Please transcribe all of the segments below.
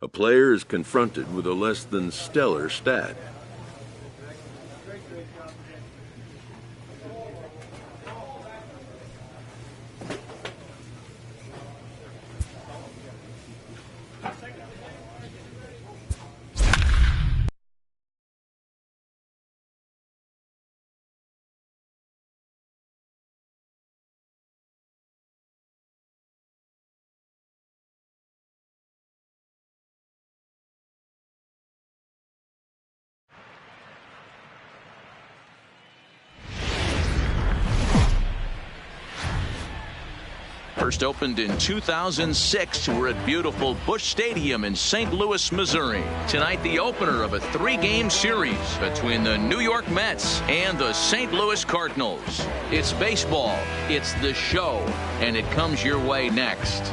a player is confronted with a less than stellar stat. First opened in 2006. We're at beautiful Busch Stadium in St. Louis, Missouri. Tonight, the opener of a 3-game series between the New York Mets and the St. Louis Cardinals. It's baseball, it's the show, and it comes your way next.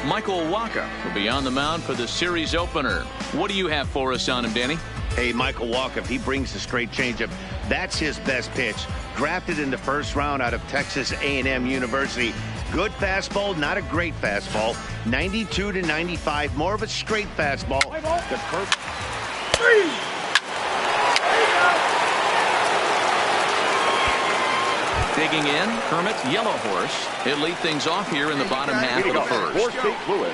Michael Wacha will be on the mound for the series opener. What do you have for us on him, Danny? Hey, Michael Wacha, if he brings the straight changeup, that's his best pitch. Drafted in the first round out of Texas A&M University. Good fastball, not a great fastball. 92 to 95, more of a straight fastball. The curve. Digging in, Kermit, Yellow Horse. He'll lead things off here in the bottom half of the first. For St. Louis,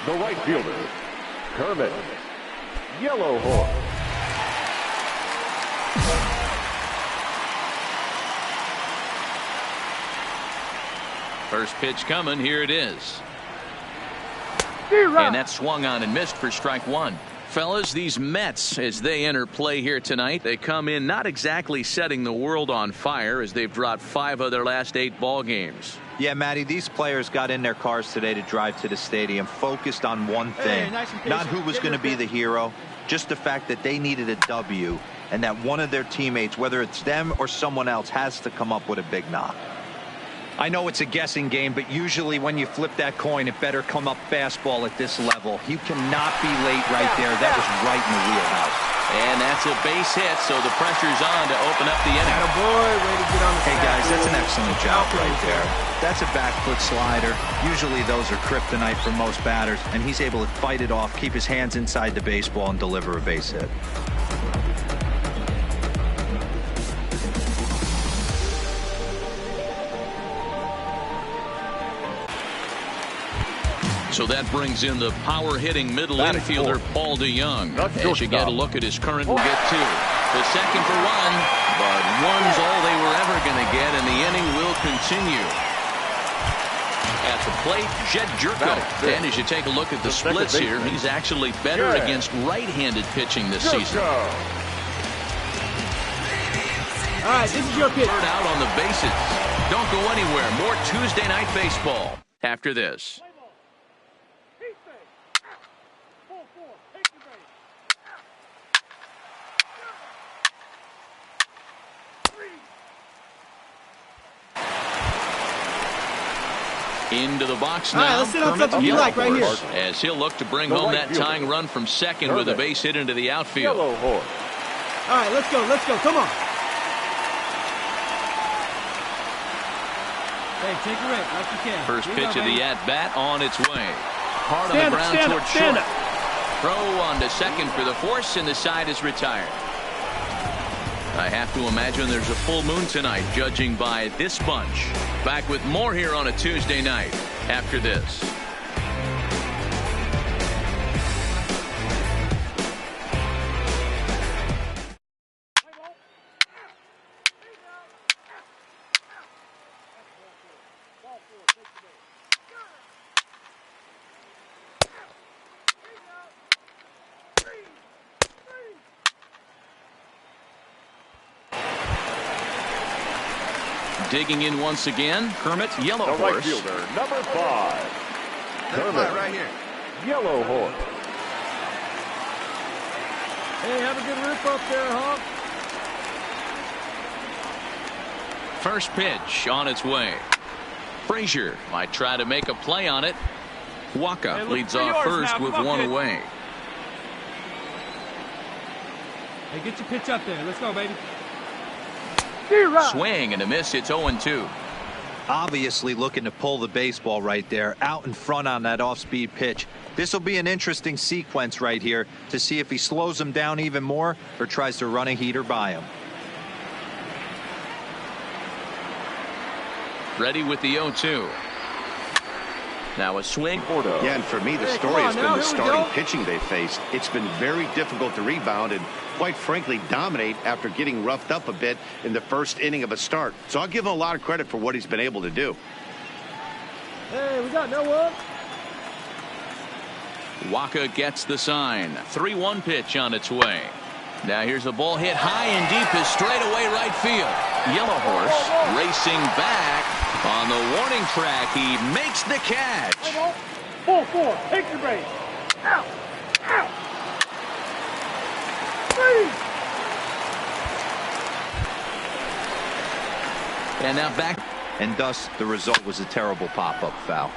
the right fielder, Kermit, Yellow Horse. First pitch coming. Here it is. And that swung on and missed for strike one. Fellas, these Mets, as they enter play here tonight, they come in not exactly setting the world on fire, as they've dropped 5 of their last 8 ball games. Yeah, Matty, these players got in their cars today to drive to the stadium focused on one thing. Not who was going to be the hero, just the fact that they needed a W, and that one of their teammates, whether it's them or someone else, has to come up with a big knock. I know it's a guessing game, but usually when you flip that coin, it better come up fastball at this level. You cannot be late right there. That was right in the wheelhouse. And that's a base hit, so the pressure's on to open up the inning. Attaboy, way to get on the Hey, guys, that's an excellent job right there. That's a back foot slider. Usually those are kryptonite for most batters, and he's able to fight it off, keep his hands inside the baseball, and deliver a base hit. So that brings in the power-hitting middle infielder, Paul DeYoung. As you get a look at his current and get 2. The second for 1, but 1's all they were ever going to get, and the inning will continue. At the plate, Jed Jerko. And as you take a look at the splits here, he's actually better against right-handed pitching this season. All right, this is your pitch. Out on the bases. Don't go anywhere. More Tuesday night baseball after this. Into the box now. All right, let's sit on something you like right here. As he'll look to bring home that tying run from second with a base hit into the outfield. All right, let's go, come on. Hey, take a rip like you can. First pitch of the at-bat on its way. Hard on the ground toward short. Throw on to second for the force, and the side is retired. I have to imagine there's a full moon tonight, judging by this bunch. Back with more here on a Tuesday night after this. Digging in once again, Kermit, Yellow Horse. The right fielder, number 5. Kermit, right here. Yellow Horse. Hey, have a good rip up there, Hawk. First pitch on its way. Frazier might try to make a play on it. Wacha leads off first with 1 away. Hey, get your pitch up there. Let's go, baby. Swing and a miss. It's 0-2. Obviously looking to pull the baseball right there, out in front on that off-speed pitch. This will be an interesting sequence right here to see if he slows him down even more or tries to run a heater by him. Ready with the 0-2. Now a swing. Yeah, and for me, the story has been the starting pitching they faced. It's been very difficult to rebound and, quite frankly, dominate after getting roughed up a bit in the first inning of a start. So I'll give him a lot of credit for what he's been able to do. Hey, we got no one. Waka gets the sign. 3-1 pitch on its way. Now here's a ball hit high and deep is straight away right field. Yellow Horse racing back on the warning track. He makes the catch. 4-4. Take your base. Out. Out. 3. And now back. And thus the result was a terrible pop-up foul.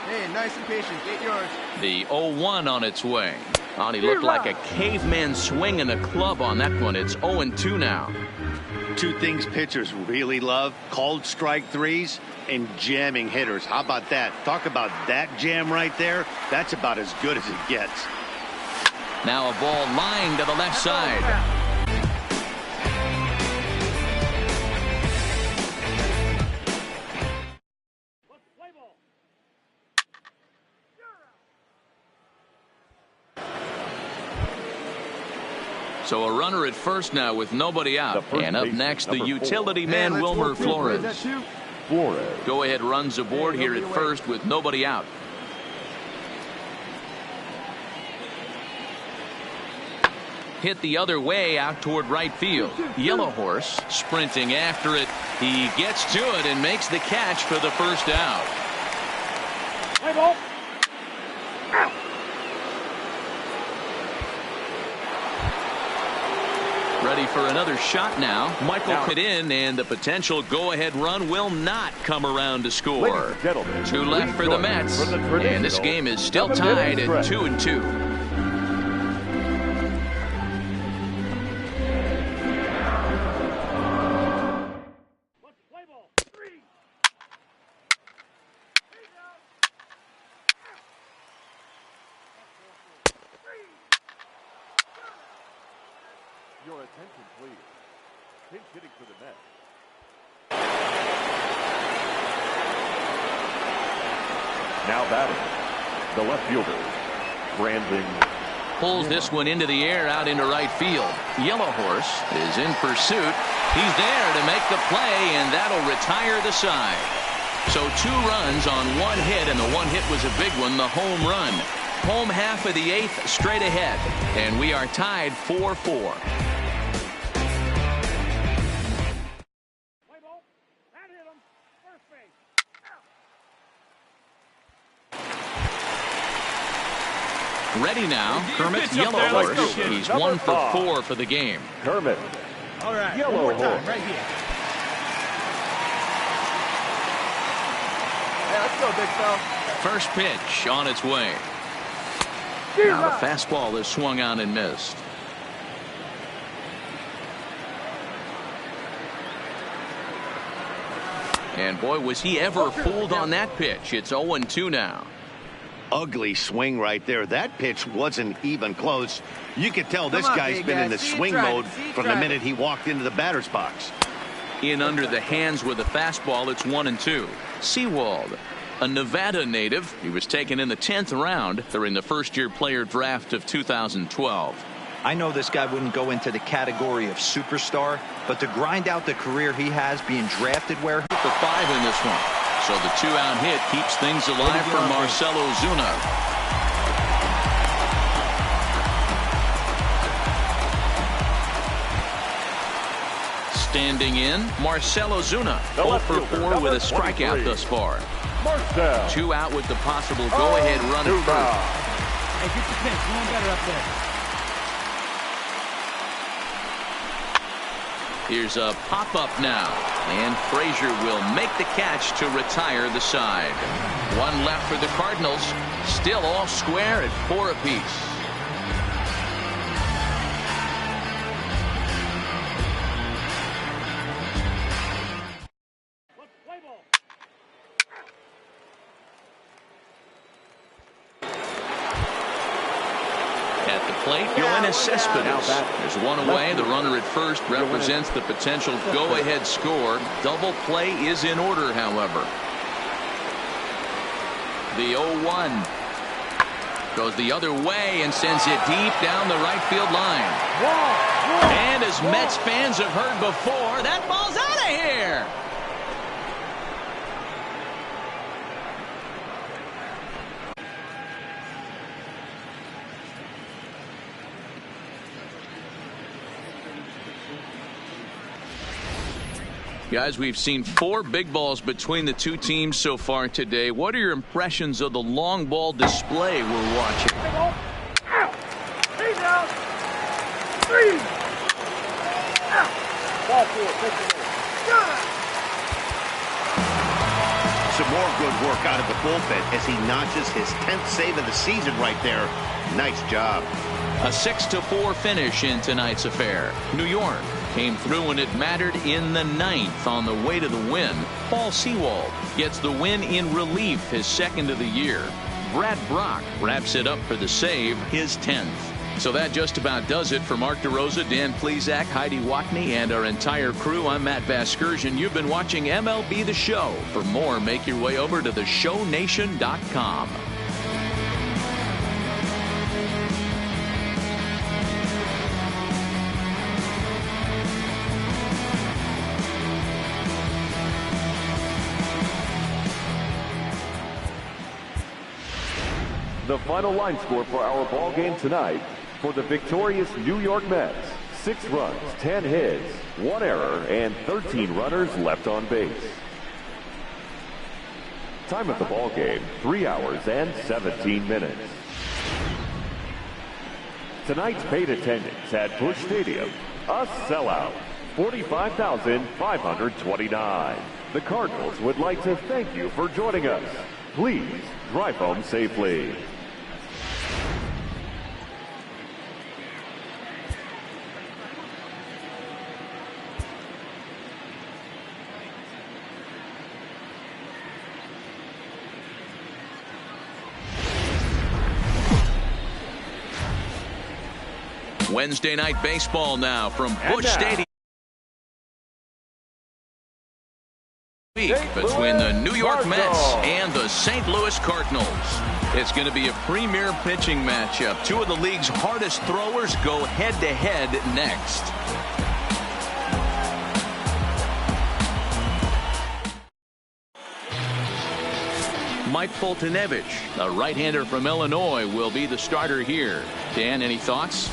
Hey, nice and patient. 8 yards. The 0-1 on its way. Oh, he looked like a caveman swinging a club on that one. It's 0-2 now. Two things pitchers really love: called strike threes and jamming hitters. How about that? Talk about that jam right there. That's about as good as it gets. Now a ball lying to the left side. So a runner at first now with nobody out. And up next, the utility man, Wilmer Flores. Go ahead runs aboard here at first with nobody out. Hit the other way out toward right field. Yellow Horse sprinting after it. He gets to it and makes the catch for the first out. Hey, ball. Out. Ready for another shot now. Michael put in, and the potential go-ahead run will not come around to score. 2 left for the Mets, and this game is still tied at 2-2. Your attention, please. Pinch hitting for the Mets. Now batting, the left fielder, Brandon. Pulls this one into the air out into right field. Yellow Horse is in pursuit. He's there to make the play, and that'll retire the side. So 2 runs on 1 hit, and the 1 hit was a big one, the home run. Home half of the 8th straight ahead, and we are tied 4-4. Ready now, Kermit, Yellow Horse. He's 1 for 4 for the game. Kermit. All right, Yellow Horse. right here. Hey, let's go, big fella. First pitch on its way. Now the fastball is swung on and missed. And boy, was he ever fooled on that pitch. It's 0-2 now. Ugly swing right there. That pitch wasn't even close. You could tell this guy's been in the swing mode from the minute he walked into the batter's box. In under the hands with a fastball, it's 1-2. Sewald, a Nevada native. He was taken in the 10th round during the first-year player draft of 2012. I know this guy wouldn't go into the category of superstar, but to grind out the career he has being drafted where hit the 5 in this one. So the 2-out hit keeps things alive for Marcell Ozuna. Standing in, Marcell Ozuna, 0 for 4 with a strikeout thus far. 2 out with the possible go-ahead run at first. Hey, get the pitch. One better up there. Here's a pop-up now, and Frazier will make the catch to retire the side. 1 left for the Cardinals, still all square at 4 apiece. Yoenis Cespedes. There's one away. The runner at first represents the potential go-ahead score. Double play is in order, however. The 0-1 goes the other way and sends it deep down the right field line. And as Mets fans have heard before, that ball's out of here. Guys, we've seen 4 big balls between the two teams so far today. What are your impressions of the long ball display we're watching? Out. He's out. 3. Out. Ball 4. Take it away. Some more good work out of the bullpen as he notches his 10th save of the season right there. Nice job. A 6-4 finish in tonight's affair. New York came through when it mattered in the 9th on the way to the win. Paul Sewald gets the win in relief, his 2nd of the year. Brad Brock wraps it up for the save, his 10th. So that just about does it for Mark DeRosa, Dan Plesac, Heidi Watney, and our entire crew. I'm Matt Vasgersian. You've been watching MLB The Show. For more, make your way over to theshownation.com. The final line score for our ball game tonight: for the victorious New York Mets, 6 runs, 10 hits, 1 error, and 13 runners left on base. Time of the ball game, 3 hours and 17 minutes. Tonight's paid attendance at Busch Stadium, a sellout, 45,529. The Cardinals would like to thank you for joining us. Please drive home safely. Wednesday night baseball now from Busch Stadium. Between the New York Mets and the St. Louis Cardinals. It's going to be a premier pitching matchup. 2 of the league's hardest throwers go head-to-head next. Mike Foltynewicz, a right-hander from Illinois, will be the starter here. Dan, any thoughts?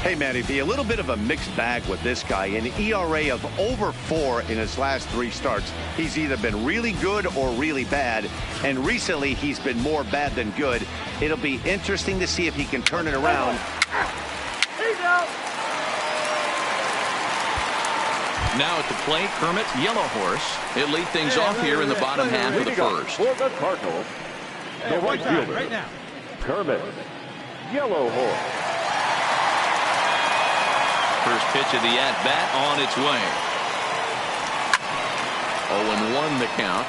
Hey, Matty V, a little bit of a mixed bag with this guy. An ERA of over 4 in his last 3 starts. He's either been really good or really bad, and recently he's been more bad than good. It'll be interesting to see if he can turn it around. He's out. Now at the plate, Kermit, Yellow Horse. He'll lead things off here in the bottom half of the first. For the Cardinals, the right fielder, right now. Kermit, Yellow Horse. First pitch of the at-bat on its way. 0-1 the count.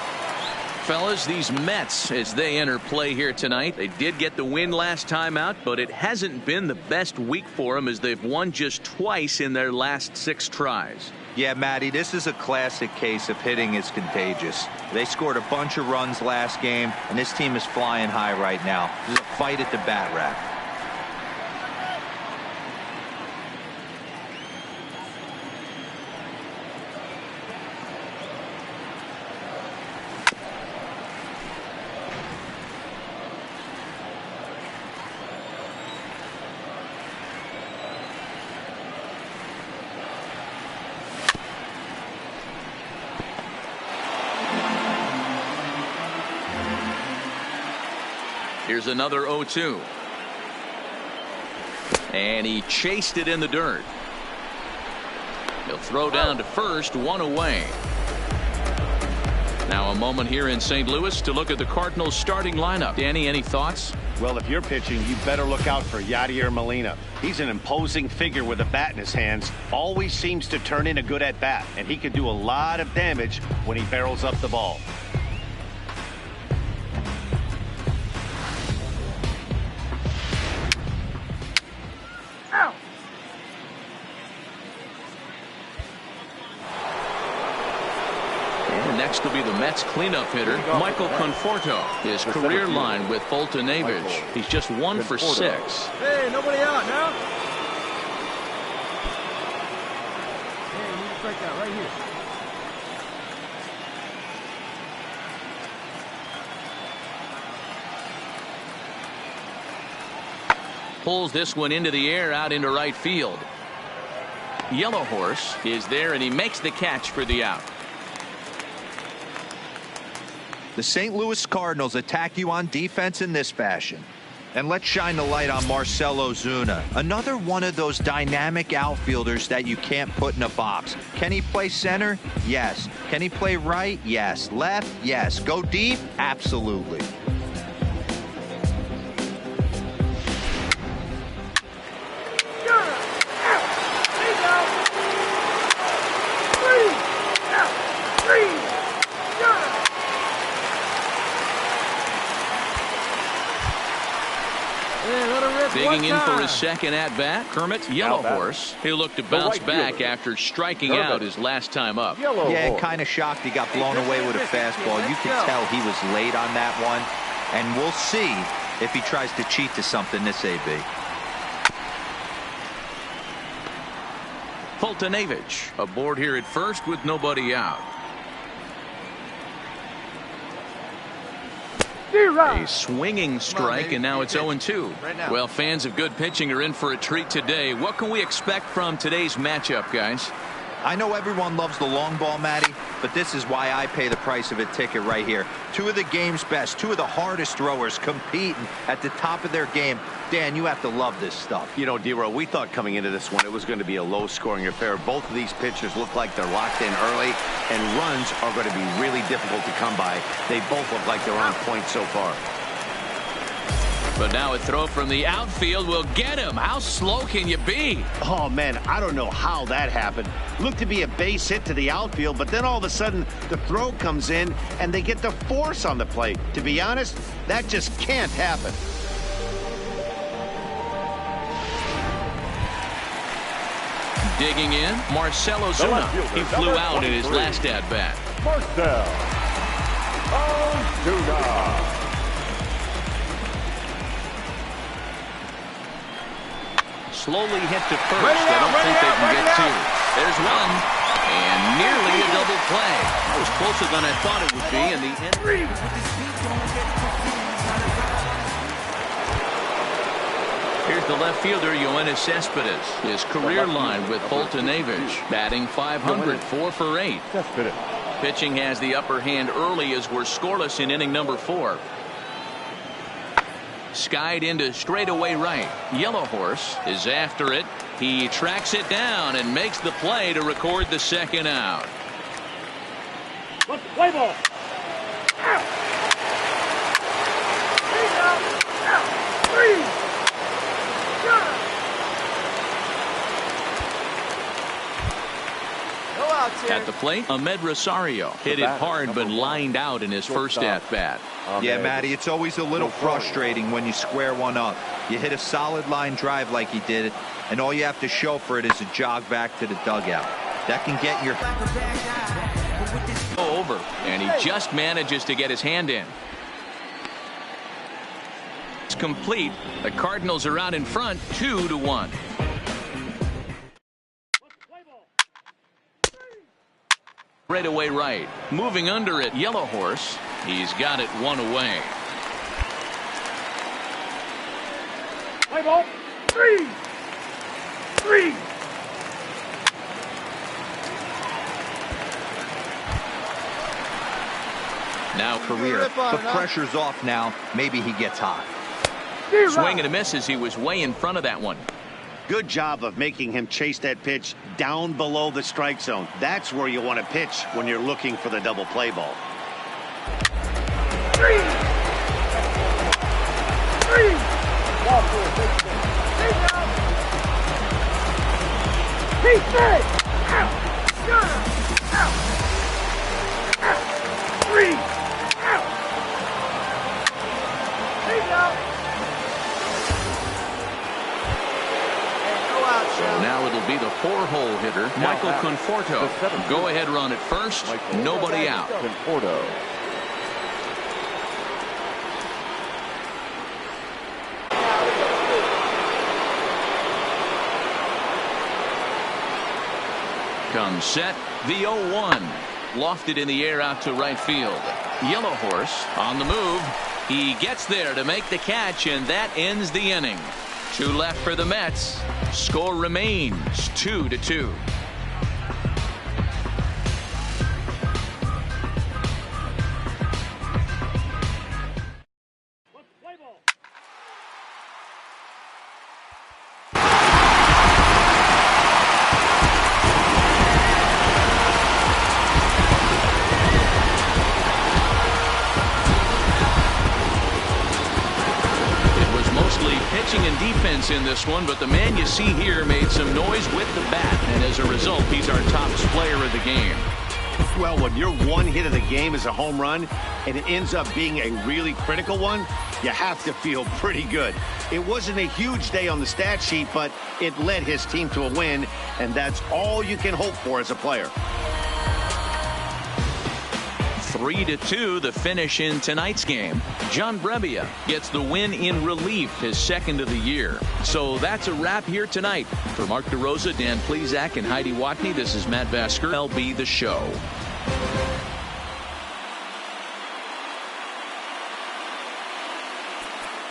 Fellas, these Mets, as they enter play here tonight, they did get the win last time out, but it hasn't been the best week for them as they've won just twice in their last 6 tries. Yeah, Matty, this is a classic case of hitting is contagious. They scored a bunch of runs last game, and this team is flying high right now. This is a fight at the bat rack. Here's another 0-2. And he chased it in the dirt. He'll throw down to first, 1 away. Now a moment here in St. Louis to look at the Cardinals starting lineup. Danny, any thoughts? Well, if you're pitching, you better look out for Yadier Molina. He's an imposing figure with a bat in his hands. Always seems to turn in a good at-bat, and he can do a lot of damage when he barrels up the ball. Out. Next will be the Mets cleanup hitter, Michael Conforto. His career line with Foltynewicz. He's just 1 for 6. Hey, nobody out now. Hey, you need to strike out right here. Pulls this one into the air out into right field. Yellow Horse is there, and he makes the catch for the out. The St. Louis Cardinals attack you on defense in this fashion. And let's shine the light on Marcell Ozuna, another one of those dynamic outfielders that you can't put in a box. Can he play center? Yes. Can he play right? Yes. Left? Yes. Go deep? Absolutely. Digging in for his second at-bat, Kermit, Yellow Horse. He'll look to bounce back after striking out his last time up. Yeah, kind of shocked he got blown away with a fastball. You can tell he was late on that one. And we'll see if he tries to cheat to something this AB. Foltynewicz aboard here at first with nobody out. A swinging strike, and now it's 0-2. Well, fans of good pitching are in for a treat today. What can we expect from today's matchup, guys? I know everyone loves the long ball, Matty, but this is why I pay the price of a ticket right here. Two of the game's best, two of the hardest throwers competing at the top of their game. Dan, you have to love this stuff. You know, D-Row, we thought coming into this one it was going to be a low-scoring affair. Both of these pitchers look like they're locked in early, and runs are going to be really difficult to come by. They both look like they're on point so far. But now a throw from the outfield will get him. How slow can you be? Oh, man, I don't know how that happened. Looked to be a base hit to the outfield, but then all of a sudden the throw comes in and they get the force on the plate. To be honest, that just can't happen. Digging in, Marcell Ozuna. He flew out in his last at-bat. Marcell Ozuna. Slowly hit to first. I don't think they can get two. There's one. And nearly a double play. That was closer than I thought it would be in the end. Here's the left fielder, Yoenis Cespedes. His career line with Foltynewicz, batting .500, 4 for 8. Pitching has the upper hand early as we're scoreless in inning number 4. Skied into straightaway right. Yellow Horse is after it. He tracks it down and makes the play to record the second out. Let's play ball. Out. Three. At the plate, Ahmed Rosario hit it hard but lined out in his first at-bat. Yeah, Matty, it's always a little frustrating when you square one up. You hit a solid line drive like he did, and all you have to show for it is a jog back to the dugout. That can get your over, and he just manages to get his hand in. It's complete. The Cardinals are out in front, 2-1. Right away right. Moving under it, Yellow Horse. He's got it one away. Play ball. Three. now career. The pressure's off now. Maybe he gets hot. Swing and a miss as he was way in front of that one. Good job of making him chase that pitch down below the strike zone. That's where you want to pitch when you're looking for the double play ball. Three. He's dead. Out. Out. Out. Three. Out. He's out. Go out. So now it'll be the 4-hole hitter, Michael Conforto. Go-ahead run at first, nobody out. Conforto. Comes set, the 0-1. Lofted in the air out to right field. Yellow Horse on the move. He gets there to make the catch, and that ends the inning. 2 left for the Mets. Score remains 2-2. Pitching and defense in this one, but the man you see here made some noise with the bat, and as a result, he's our top player of the game. Well, when your one hit of the game is a home run, and it ends up being a really critical one, you have to feel pretty good. It wasn't a huge day on the stat sheet, but it led his team to a win, and that's all you can hope for as a player. 3-2 the finish in tonight's game. John Brebbia gets the win in relief, his second of the year. So that's a wrap here tonight. For Mark DeRosa, Dan Plesac, and Heidi Watney, this is Matt Vasker. MLB The Show.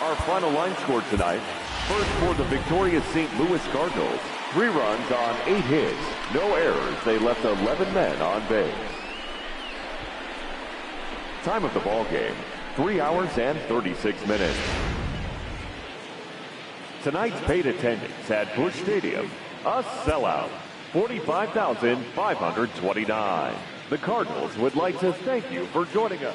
Our final line score tonight. First for the victorious St. Louis Cardinals. 3 runs on 8 hits. No errors. They left 11 men on base. Time of the ball game, 3 hours and 36 minutes. Tonight's paid attendance at Busch Stadium, a sellout, 45,529. The Cardinals would like to thank you for joining us.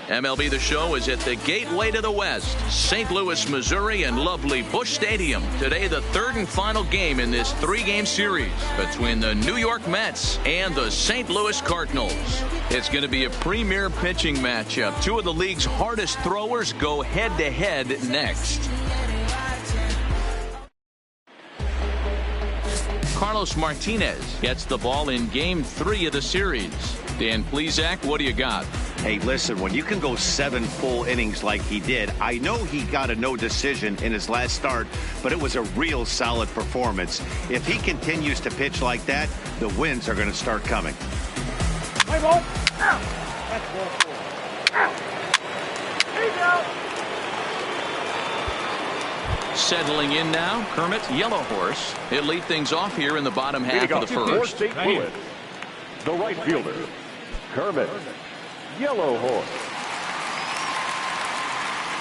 MLB The Show is at the gateway to the West, St. Louis, Missouri, and lovely Busch Stadium. Today, the third and final game in this 3-game series between the New York Mets and the St. Louis Cardinals. It's going to be a premier pitching matchup. 2 of the league's hardest throwers go head-to-head next. Carlos Martinez gets the ball in Game 3 of the series. Dan Plesac, what do you got? Hey, listen, when you can go 7 full innings like he did, I know he got a no decision in his last start, but it was a real solid performance. If he continues to pitch like that, the wins are going to start coming. Play ball. Out. That's ball 4. Out. He's out. Settling in now, Kermit, Yellow Horse. He'll lead things off here in the bottom half of the first. St. Louis, the right fielder, Kermit, Yellow Horse.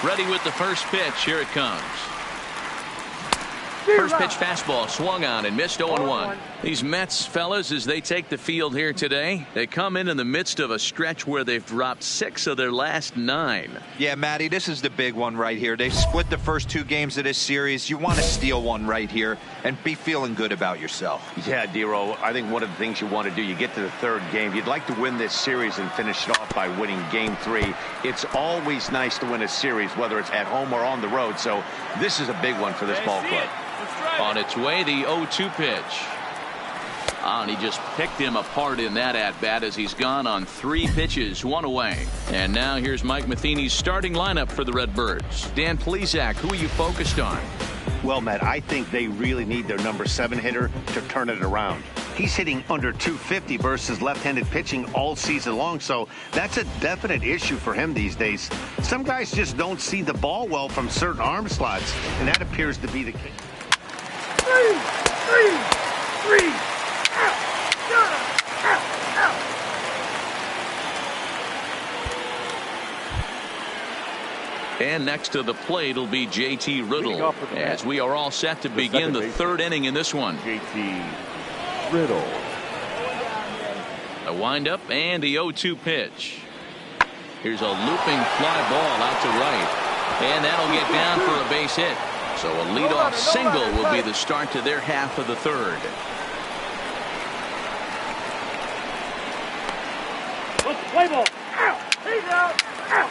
Ready with the first pitch. Here it comes. First pitch fastball swung on and missed 0-1. These Mets fellas, as they take the field here today, they come in the midst of a stretch where they've dropped 6 of their last 9. Yeah, Matty, this is the big one right here. They've split the first 2 games of this series. You want to steal one right here and be feeling good about yourself. Yeah, Dero, I think one of the things you want to do, you get to the 3rd game, you'd like to win this series and finish it off by winning Game 3. It's always nice to win a series, whether it's at home or on the road. So this is a big one for this ball club. On its way, the 0-2 pitch. And he just picked him apart in that at-bat as he's gone on 3 pitches, 1 away. And now here's Mike Matheny's starting lineup for the Redbirds. Dan Plesac, who are you focused on? Well, Matt, I think they really need their number 7 hitter to turn it around. He's hitting under 250 versus left-handed pitching all season long, so that's a definite issue for him these days. Some guys just don't see the ball well from certain arm slots, and that appears to be the case. 3. Out. Out. And next to the plate will be JT Riddle, as we are all set to begin the 3rd inning in this one. JT Riddle. A windup and the 0-2 pitch. Here's a looping fly ball out to right, and that'll get down for a base hit. So a leadoff single will be the start to their half of the 3rd. Play ball. Out. He's out. Out.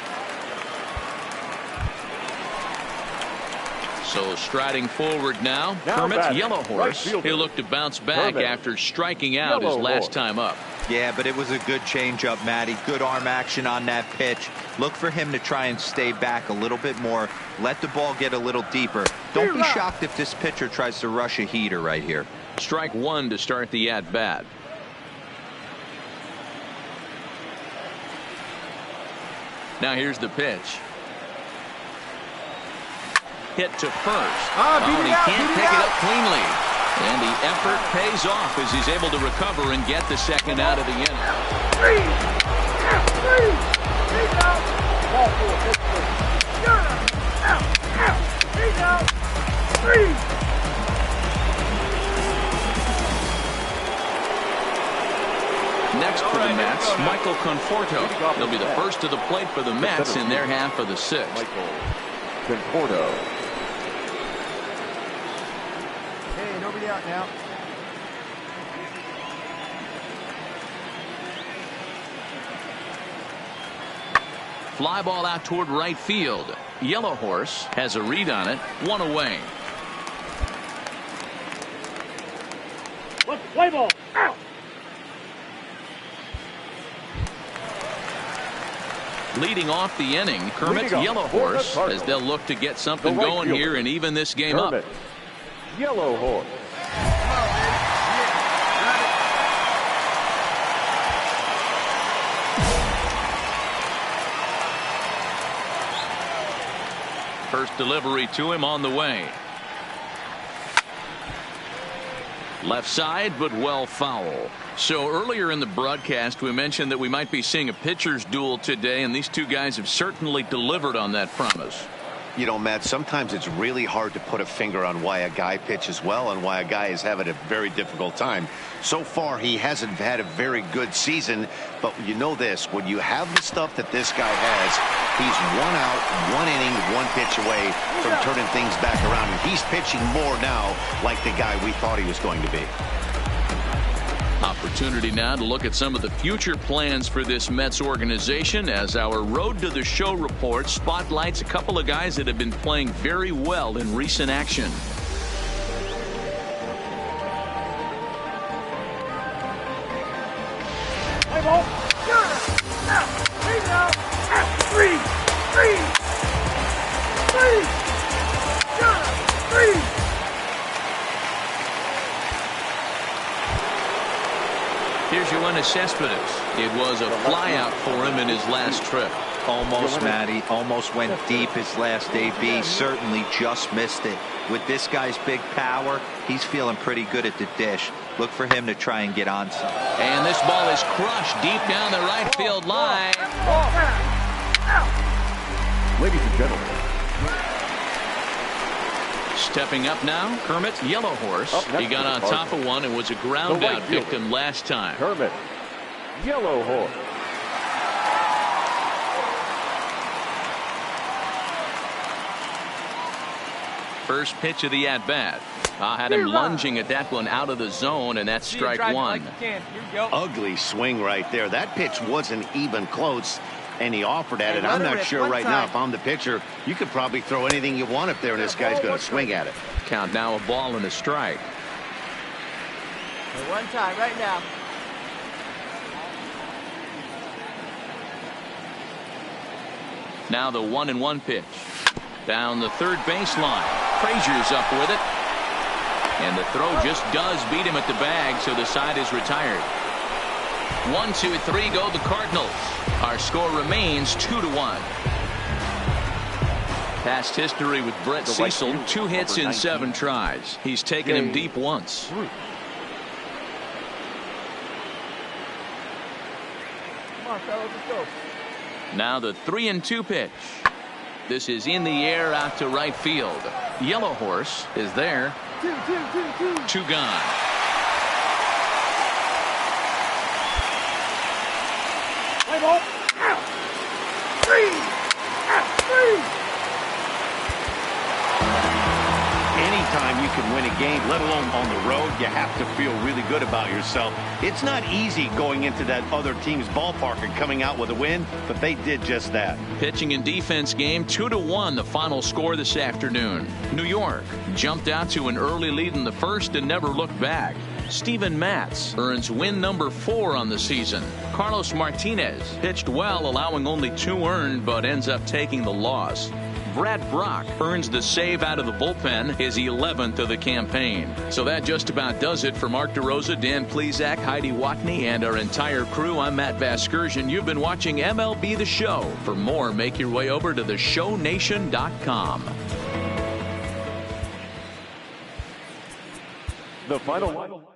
So striding forward now Kermit, Yellow Horse. He'll look to bounce back after striking out his last time up. Yeah, but it was a good changeup, Matty. Good arm action on that pitch. Look for him to try and stay back a little bit more. Let the ball get a little deeper. Don't be shocked if this pitcher tries to rush a heater right here. Strike one to start the at-bat. Now here's the pitch. Hit to first. And he can't pick it up cleanly. And the effort pays off as he's able to recover and get the second out of the inning. Next for the Mets, Michael Conforto. He'll be the first to the plate for the Mets in their half of the sixth. Conforto. Hey, nobody out now. Fly ball out toward right field. Yellow Horse has a read on it. One away. Let's play ball. Out. Leading off the inning, Kermit, Yellow Horse, as they'll look to get something going here and even this game up. Yellow Horse. First delivery to him on the way. Left side, but well foul. So earlier in the broadcast, we mentioned that we might be seeing a pitcher's duel today, and these two guys have certainly delivered on that promise. You know, Matt, sometimes it's really hard to put a finger on why a guy pitches well and why a guy is having a very difficult time. So far, he hasn't had a very good season, but you know this, when you have the stuff that this guy has, he's 1 out, 1 inning, 1 pitch away from turning things back around, and he's pitching more now like the guy we thought he was going to be. Opportunity now to look at some of the future plans for this Mets organization as our Road to the Show report spotlights a couple of guys that have been playing very well in recent action. Play ball. Here's Yoenis Cespedes. It was a flyout for him in his last trip. Almost, Matty. Almost went deep his last AB. Certainly just missed it. With this guy's big power, he's feeling pretty good at the dish. Look for him to try and get on some. And this ball is crushed deep down the right field line. Ladies and gentlemen. Stepping up now, Kermit, Yellow Horse. He got on top of one and was a ground out victim last time. Kermit, Yellow Horse. First pitch of the at-bat. Had him lunging at that one out of the zone, and that's strike one. Ugly swing right there. That pitch wasn't even close, and he offered at it. I'm not sure right now if I'm the pitcher, you could probably throw anything you want up there, and this guy's going to swing at it. Count now, a ball and a strike. One time right now. Now the 1-1 pitch. Down the third baseline. Frazier's up with it. And the throw just does beat him at the bag, so the side is retired. 1, 2, 3 go the Cardinals. Our score remains 2-1. Past history with Brett Cecil, 2 hits in 7 tries. He's taken him deep once. Come on, fellas, let's go. Now the 3-2 pitch. This is in the air out to right field. Yellow Horse is there. 2 gone. Play ball. Out. 3. Out. 3. anytime you can win a game, let alone on the road, you have to feel really good about yourself. It's not easy going into that other team's ballpark and coming out with a win, but they did just that. Pitching and defense game, 2-1 the final score this afternoon. New York jumped out to an early lead in the first and never looked back. Steven Matz earns win number 4 on the season. Carlos Martinez pitched well, allowing only 2 earned, but ends up taking the loss. Brad Brock earns the save out of the bullpen, his 11th of the campaign. So that just about does it for Mark DeRosa, Dan Plesac, Heidi Watney, and our entire crew. I'm Matt Vasgersian. You've been watching MLB The Show. For more, make your way over to theshownation.com. The final line.